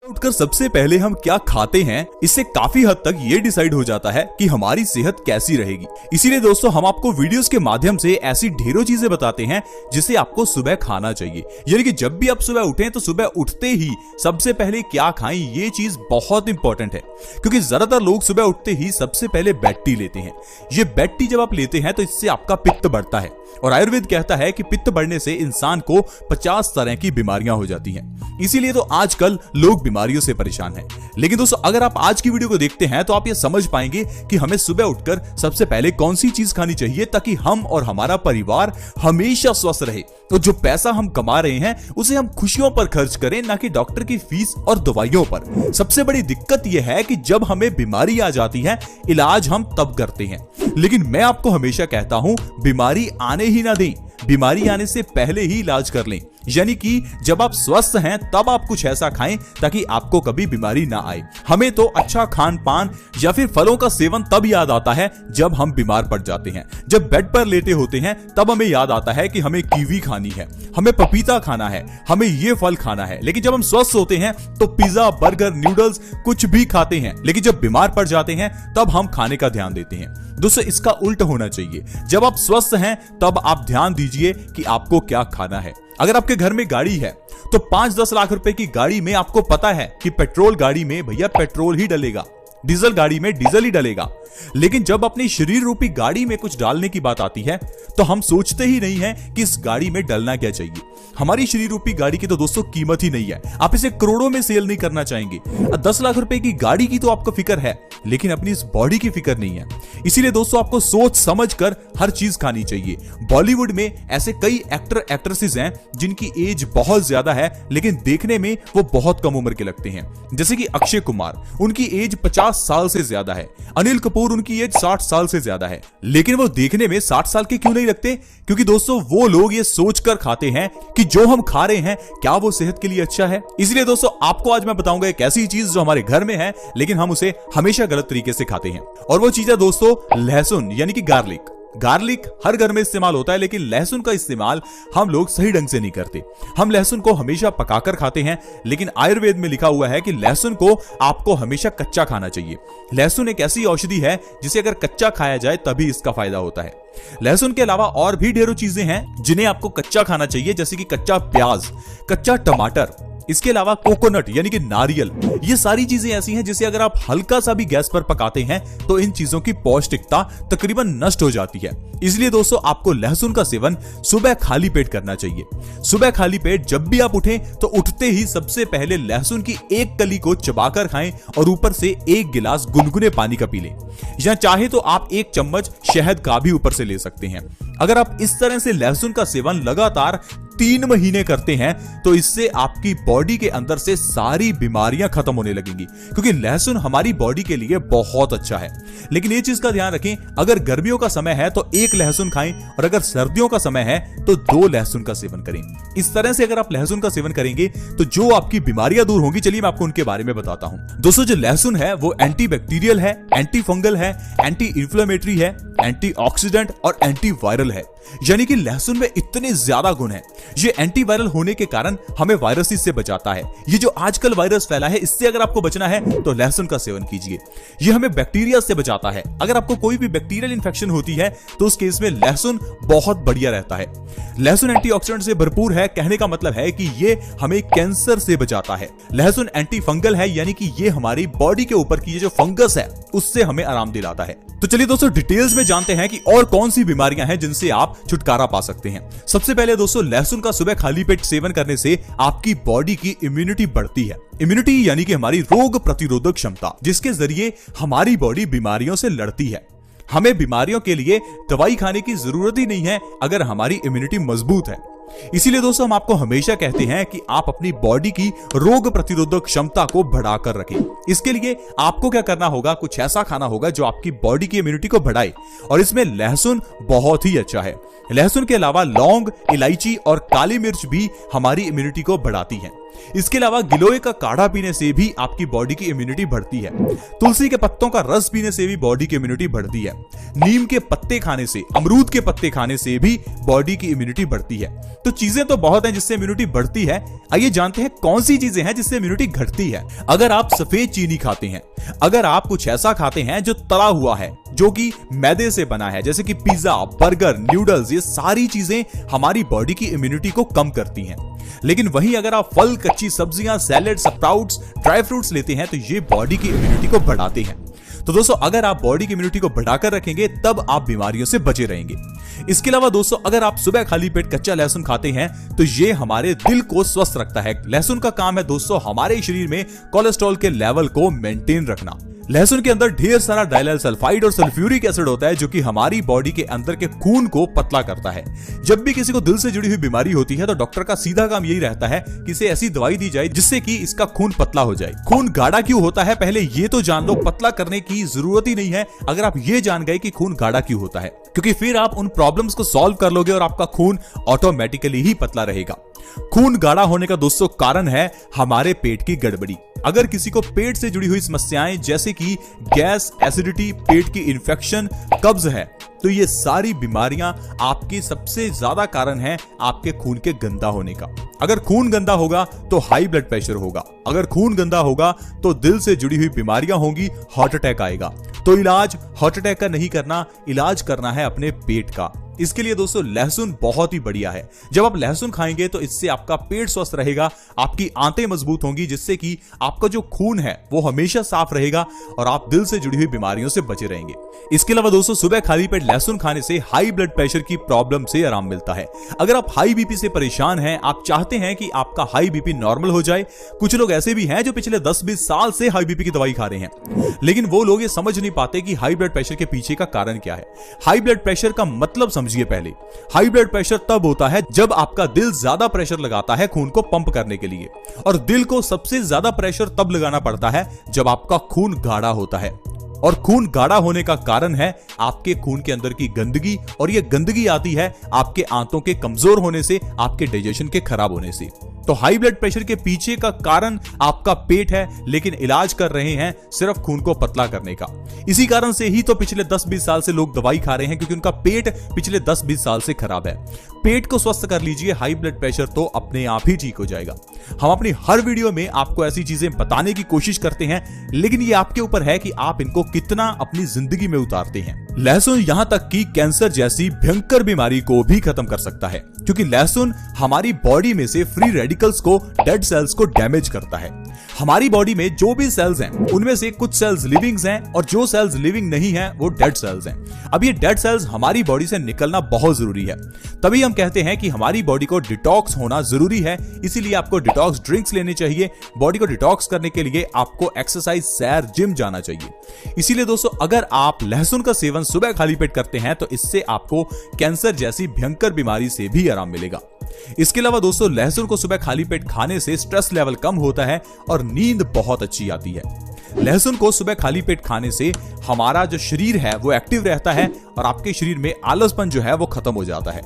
उठकर सबसे पहले हम क्या खाते हैं, इससे काफी हद तक ये डिसाइड हो जाता है कि हमारी सेहत कैसी रहेगी। इसीलिए दोस्तों हम आपको वीडियोस के माध्यम से ऐसी ढेरों चीजें बताते हैं जिसे आपको सुबह खाना चाहिए। यानी कि जब भी आप सुबह उठें तो सुबह उठते ही सबसे पहले क्या खाएं, ये चीज बहुत इंपॉर्टेंट है, क्योंकि ज्यादातर लोग सुबह उठते ही सबसे पहले बेड टी लेते हैं। ये बेड टी जब आप लेते हैं तो इससे आपका पित्त बढ़ता है, और आयुर्वेद कहता है कि पित्त बढ़ने से इंसान को 50 तरह की बीमारियां हो जाती हैं। इसीलिए तो आजकल लोग बीमारियों से परेशान हैं। लेकिन दोस्तों अगर आप आज की वीडियो को देखते हैं तो आप ये समझ पाएंगे कि हमें सुबह उठकर सबसे पहले कौन सी चीज खानी चाहिए ताकि हम और हमारा परिवार हमेशा स्वस्थ रहे। तो जो पैसा हम कमा रहे हैं उसे हम खुशियों पर खर्च करें, ना कि डॉक्टर की फीस और दवाइयों पर। सबसे बड़ी दिक्कत यह है कि जब हमें बीमारी आ जाती है इलाज हम तब करते हैं, लेकिन मैं आपको हमेशा कहता हूं बीमारी आने ही ना दें, बीमारी आने से पहले ही इलाज कर लें। यानी कि जब आप स्वस्थ हैं तब आप कुछ ऐसा खाएं ताकि आपको कभी बीमारी ना आए। हमें तो अच्छा खान पान या फिर फलों का सेवन तब याद आता है जब हम बीमार पड़ जाते हैं। जब बेड पर लेटे होते हैं तब हमें याद आता है कि हमें कीवी खानी है, हमें पपीता खाना है, हमें ये फल खाना है। लेकिन जब हम स्वस्थ होते हैं तो पिज्जा, बर्गर, न्यूडल्स कुछ भी खाते हैं, लेकिन जब बीमार पड़ जाते हैं तब हम खाने का ध्यान देते हैं। दोस्तों इसका उल्टा होना चाहिए। जब आप स्वस्थ हैं तब आप ध्यान दीजिए कि आपको क्या खाना है। अगर आपके घर में गाड़ी है तो 5-10 लाख रुपए की गाड़ी में आपको पता है कि पेट्रोल गाड़ी में भैया पेट्रोल ही डलेगा, डीजल गाड़ी में डीजल ही डलेगा। लेकिन जब अपनी शरीर रूपी गाड़ी में कुछ डालने की बात आती है तो हम सोचते ही नहीं है कि इस गाड़ी में डलना क्या चाहिए। हमारी शरीर रूपी गाड़ी की तो दोस्तों कीमत ही नहीं है, आप इसे करोड़ों में सेल नहीं करना चाहेंगे। 10 लाख रुपए की गाड़ी की तो आपको फिक्र है, लेकिन अपनी इस बॉडी की फिक्र नहीं है। इसीलिए दोस्तों आपको सोच समझ कर हर चीज खानी चाहिए। बॉलीवुड में ऐसे कई एक्टर एक्ट्रेसेस हैं जिनकी एज बहुत ज्यादा है लेकिन देखने में वो बहुत कम उम्र के लगते हैं। जैसे कि अक्षय कुमार, उनकी एज 50 साल से ज्यादा है। अनिल कपूर, उनकी एज 60 साल से ज्यादा है, लेकिन वो देखने में 60 साल के क्यों नहीं लगते? क्योंकि दोस्तों वो लोग ये सोचकर खाते हैं कि जो हम खा रहे हैं क्या वो सेहत के लिए अच्छा है। इसलिए दोस्तों आपको आज मैं बताऊंगा एक ऐसी चीज जो हमारे घर में है लेकिन हम उसे हमेशा गलत तरीके से खाते हैं, और वो चीज है दोस्तों लहसुन, यानी कि गार्लिक। गार्लिक हर घर में इस्तेमाल होता है, लेकिन लहसुन का इस्तेमाल हम लोग सही ढंग से नहीं करते। हम लहसुन को हमेशा पकाकर खाते हैं, लेकिन आयुर्वेद में लिखा हुआ है कि लहसुन को आपको हमेशा कच्चा खाना चाहिए। लहसुन एक ऐसी औषधि है जिसे अगर कच्चा खाया जाए तभी इसका फायदा होता है। लहसुन के अलावा और भी ढेरों चीजें हैं जिन्हें आपको कच्चा खाना चाहिए, जैसे कि कच्चा प्याज, कच्चा टमाटर, इसके अलावा कोकोनट यानी कि नारियल। ये सारी चीजें ऐसी हैं जिसे अगर आप हल्का सा भी गैस पर पकाते हैं तो इन चीजों की पौष्टिकता तकरीबन नष्ट हो जाती है। इसलिए दोस्तों आपको लहसुन का सेवन सुबह खाली पेट करना चाहिए। सुबह खाली पेट जब भी आप उठें तो उठते ही सबसे पहले लहसुन की एक कली को चबाकर खाएं और ऊपर से 1 गिलास गुनगुने पानी का पी लें, या चाहे तो आप 1 चम्मच शहद का भी ऊपर से ले सकते हैं। अगर आप इस तरह से लहसुन का सेवन लगातार 3 महीने करते हैं तो इससे आपकी बॉडी के अंदर से सारी बीमारियां खत्म होने लगेंगी, क्योंकि लहसुन हमारी बॉडी के लिए बहुत अच्छा है। लेकिन ये चीज का ध्यान रखें, अगर गर्मियों का समय है तो 1 लहसुन खाएं, और अगर सर्दियों का समय है तो 2 लहसुन का सेवन करें। इस तरह से अगर आप लहसुन का सेवन करेंगे तो जो आपकी बीमारियां दूर होंगी। चलिए मैं आपको उनके बारे में बताता हूं। दोस्तों जो लहसुन है वो एंटीबैक्टीरियल है, एंटी फंगल है, एंटी इंफ्लेमेटरी है, एंटीऑक्सीडेंट और एंटीवायरल है। यानी कि लहसुन में इतने ज्यादा गुण हैं। ये एंटीवायरल होने के कारण हमें वायरस से बचाता है। ये जो आजकल वायरस फैला है इससे अगर आपको बचना है तो लहसुन का सेवन कीजिए। ये हमें बैक्टीरिया से बचाता है। अगर आपको कोई भी बैक्टीरियल इंफेक्शन होती है तो उस केस में लहसुन बहुत बढ़िया रहता है। लहसुन एंटीऑक्सीडेंट से भरपूर है, कहने का मतलब है कि ये हमें कैंसर से बचाता है। लहसुन एंटी फंगल है, यानी कि ये हमारी बॉडी के ऊपर की जो फंगस है उससे हमें आराम दिलाता है। तो चलिए दोस्तों डिटेल्स में जानते हैं कि और कौन सी बीमारियां हैं जिनसे आप छुटकारा पा सकते हैं। सबसे पहले दोस्तों लहसुन का सुबह खाली पेट सेवन करने से आपकी बॉडी की इम्यूनिटी बढ़ती है। इम्यूनिटी यानी कि हमारी रोग प्रतिरोधक क्षमता, जिसके जरिए हमारी बॉडी बीमारियों से लड़ती है। हमें बीमारियों के लिए दवाई खाने की जरूरत ही नहीं है अगर हमारी इम्यूनिटी मजबूत है। इसीलिए दोस्तों हम आपको हमेशा कहते हैं कि आप अपनी बॉडी की रोग प्रतिरोधक क्षमता को बढ़ाकर रखें। इसके लिए आपको क्या करना होगा, कुछ ऐसा खाना होगा जो आपकी बॉडी की इम्यूनिटी को बढ़ाए, और इसमें लहसुन बहुत ही अच्छा है। लहसुन के अलावा लौंग, इलायची और काली मिर्च भी हमारी इम्यूनिटी को बढ़ाती हैं। इसके अलावा गिलोय का काढ़ा पीने से भी आपकी बॉडी की इम्यूनिटी बढ़ती है। तुलसी के पत्तों का रस पीने से भी बॉडी की इम्यूनिटी बढ़ती है। नीम के पत्ते खाने से, अमरूद के पत्ते खाने से भी बॉडी की इम्यूनिटी बढ़ती है। तो चीजें तो बहुत हैं जिससे इम्यूनिटी बढ़ती है। आइए जानते हैं कौन सी चीजें हैं जिससे इम्यूनिटी घटती है। अगर आप सफेद चीनी खाते हैं, अगर आप कुछ ऐसा खाते हैं जो तला हुआ है, जो कि मैदे से बना है, जैसे कि पिज्जा, बर्गर, न्यूडल्स, ये सारी चीजें हमारी बॉडी की इम्यूनिटी को कम करती हैं। लेकिन वहीं अगर आप फल, कच्ची सब्जियां, सैलेड, स्प्राउट्स, ड्राई फ्रूट्स लेते हैं तो ये बॉडी की इम्यूनिटी को बढ़ाते हैं। तो दोस्तों, अगर आप बॉडी की इम्यूनिटी को बढ़ाकर रखेंगे तब आप बीमारियों से बचे रहेंगे। इसके अलावा दोस्तों, अगर आप सुबह खाली पेट कच्चा लहसुन खाते हैं तो ये हमारे दिल को स्वस्थ रखता है। लहसुन का काम है दोस्तों हमारे शरीर में कोलेस्ट्रॉल के लेवल को मेंटेन रखना। लहसुन के अंदर ढेर सारा डाइलाइल सल्फाइड और सल्फ्यूरिक एसिड होता है, जो कि हमारी बॉडी के अंदर के खून को पतला करता है। जब भी किसी को दिल से जुड़ी हुई बीमारी होती है तो डॉक्टर का सीधा काम यही रहता है कि इसे ऐसी दवाई दी जाए जिससे कि इसका खून पतला हो जाए। खून गाढ़ा क्यों होता है, पहले ये तो जान लो। पतला करने की जरूरत ही नहीं है अगर आप ये जान गए कि खून गाढ़ा क्यों होता है, क्योंकि फिर आप उन प्रॉब्लम्स को सॉल्व कर लोगे और आपका खून ऑटोमेटिकली ही पतला रहेगा। खून गाढ़ा होने का दोस्तों कारण है हमारे पेट की गड़बड़ी। अगर किसी को पेट से जुड़ी हुई समस्याएं जैसे कि गैस, एसिडिटी, पेट की इन्फेक्शन, कब्ज है, तो ये सारी बीमारियां आपकी सबसे ज्यादा कारण है आपके खून के गंदा होने का। अगर खून गंदा होगा तो हाई ब्लड प्रेशर होगा। अगर खून गंदा होगा तो दिल से जुड़ी हुई बीमारियां होंगी, हार्ट अटैक आएगा। तो इलाज हार्ट अटैक का नहीं करना, इलाज करना है अपने पेट का। इसके लिए दोस्तों लहसुन बहुत ही बढ़िया है। जब आप लहसुन खाएंगे तो इससे आपका पेट स्वस्थ रहेगा, आपकी आंतें मजबूत होंगी, जिससे कि आपका जो खून है वो हमेशा साफ रहेगा और आप दिल से जुड़ी हुई बीमारियों से बचे रहेंगे। इसके अलावा दोस्तों, सुबह खाली पेट लहसुन खाने से हाई ब्लड प्रेशर की प्रॉब्लम से आराम मिलता है। अगर आप हाई बीपी से परेशान हैं, आप चाहते हैं कि आपका हाई बीपी नॉर्मल हो जाए। कुछ लोग ऐसे भी हैं जो पिछले 10-20 साल से हाई बीपी की दवाई खा रहे हैं, लेकिन वो लोग ये समझ नहीं पाते कि हाई ब्लड प्रेशर के पीछे का कारण क्या है। हाई ब्लड प्रेशर का मतलब समझिए पहले। हाई ब्लड प्रेशर तब होता है जब आपका दिल ज्यादा प्रेशर लगाता है खून को पंप करने के लिए, और दिल को सबसे ज्यादा प्रेशर तब लगाना पड़ता है जब आपका खून गाढ़ा होता है। और खून गाढ़ा होने का कारण है आपके खून के अंदर की गंदगी, और यह गंदगी आती है आपके आंतों के कमजोर होने से, आपके डाइजेशन के खराब होने से। तो हाई ब्लड प्रेशर के पीछे का कारण आपका पेट है, लेकिन इलाज कर रहे हैं सिर्फ खून को पतला करने का। इसी कारण से ही तो पिछले 10-20 साल से लोग दवाई खा रहे हैं, क्योंकि उनका पेट पिछले 10-20 साल से खराब है। पेट को स्वस्थ कर लीजिए, हाई ब्लड प्रेशर तो अपने आप ही ठीक हो जाएगा। हम अपनी हर वीडियो में आपको ऐसी चीजें बताने की कोशिश करते हैं, लेकिन ये आपके ऊपर है कि आप इनको कितना अपनी जिंदगी में उतारते हैं। लहसुन यहां तक कि कैंसर जैसी भयंकर बीमारी को भी खत्म कर सकता है, क्योंकि लहसुन हमारी बॉडी में से फ्री रेडिकल्स को, डेड सेल्स को डैमेज करता है। हमारी बॉडी में जो भी सेल्स हैं उनमें से कुछ सेल्स लिविंग्स हैं और जो सेल्स लिविंग नहीं हैं वो डेड सेल्स हैं। अब ये डेड सेल्स हमारी बॉडी से निकलना बहुत जरूरी है। तभी हम कहते हैं कि हमारी बॉडी को डिटॉक्स होना जरूरी है। इसीलिए आपको डिटॉक्स ड्रिंक्स लेने चाहिए। बॉडी को डिटॉक्स करने के लिए आपको एक्सरसाइज, सैर, जिम जाना चाहिए। इसीलिए दोस्तों, अगर आप लहसुन का सेवन सुबह खाली पेट करते हैं तो इससे आपको कैंसर जैसी भयंकर बीमारी से भी आराम मिलेगा। इसके अलावा दोस्तों, लहसुन को सुबह खाली पेट खाने से स्ट्रेस लेवल कम होता है और नींद बहुत अच्छी आती है। लहसुन को सुबह खाली पेट खाने से हमारा जो शरीर है वो एक्टिव रहता है और आपके शरीर में आलसपन जो है वो खत्म हो जाता है।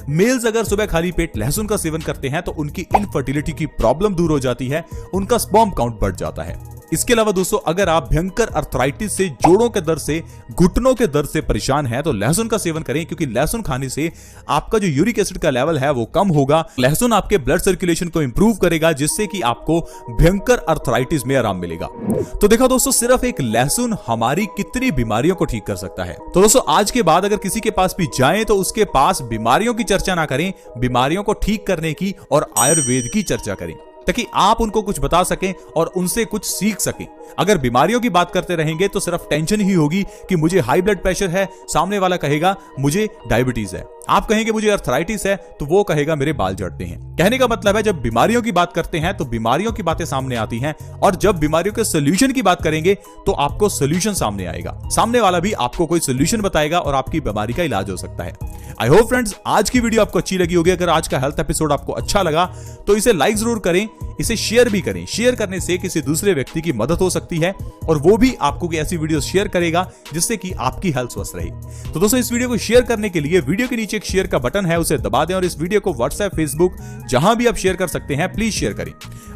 मेल्स अगर सुबह खाली पेट लहसुन का सेवन करते हैं तो उनकी इनफर्टिलिटी की प्रॉब्लम दूर हो जाती है, उनका स्पर्म काउंट बढ़ जाता है। इसके अलावा दोस्तों, अगर आप भयंकर अर्थराइटिस से, जोड़ों के दर्द से, घुटनों के दर्द से परेशान हैं तो लहसुन का सेवन करें, क्योंकि लहसुन खाने से आपका जो यूरिक एसिड का लेवल है वो कम होगा। लहसुन आपके ब्लड सर्कुलेशन को इंप्रूव करेगा, जिससे कि आपको भयंकर अर्थराइटिस में आराम मिलेगा। तो देखा दोस्तों, सिर्फ एक लहसुन हमारी कितनी बीमारियों को ठीक कर सकता है। तो दोस्तों, आज के बाद अगर किसी के पास भी जाएं तो उसके पास बीमारियों की चर्चा ना करें, बीमारियों को ठीक करने की और आयुर्वेद की चर्चा करें, ताकि आप उनको कुछ बता सकें और उनसे कुछ सीख सकें। अगर बीमारियों की बात करते रहेंगे तो सिर्फ टेंशन ही होगी कि मुझे हाई ब्लड प्रेशर है, सामने वाला कहेगा मुझे डायबिटीज है। आप कहेंगे मुझे अर्थराइटिस है तो वो कहेगा मेरे बाल झड़ते हैं। कहने का मतलब है, जब बीमारियों की बात करते हैं तो बीमारियों की बातें सामने आती हैं, और जब बीमारियों के सोल्यूशन की बात करेंगे तो आपको सोल्यूशन सामने आएगा। सामने वाला भी आपको कोई सोल्यूशन बताएगा और आपकी बीमारी का इलाज हो सकता है। आई होप फ्रेंड्स, आज की वीडियो आपको अच्छी लगी होगी। अगर आज का हेल्थ एपिसोड आपको अच्छा लगा तो इसे लाइक जरूर करें। इसे शेयर भी करें। शेयर करने से किसी दूसरे व्यक्ति की मदद हो सकती है और वो भी आपको कोई ऐसी वीडियो शेयर करेगा जिससे कि आपकी हेल्थ स्वस्थ रहे। तो दोस्तों, इस वीडियो को शेयर करने के लिए वीडियो के नीचे एक शेयर का बटन है, उसे दबा दें और इस वीडियो को व्हाट्सएप, फेसबुक जहां भी आप शेयर कर सकते हैं, प्लीज शेयर करें।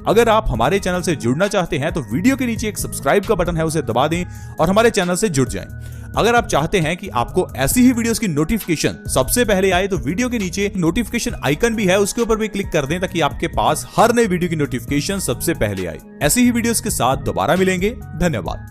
अगर आप हमारे चैनल से जुड़ना चाहते हैं तो वीडियो के नीचे एक सब्सक्राइब का बटन है, उसे दबा दें और हमारे चैनल से जुड़ जाएं। अगर आप चाहते हैं कि आपको ऐसी ही वीडियोस की नोटिफिकेशन सबसे पहले आए तो वीडियो के नीचे नोटिफिकेशन आइकन भी है, उसके ऊपर भी क्लिक कर दें ताकि आपके पास हर नई वीडियो की नोटिफिकेशन सबसे पहले आए। ऐसी ही वीडियोस के साथ दोबारा मिलेंगे। धन्यवाद।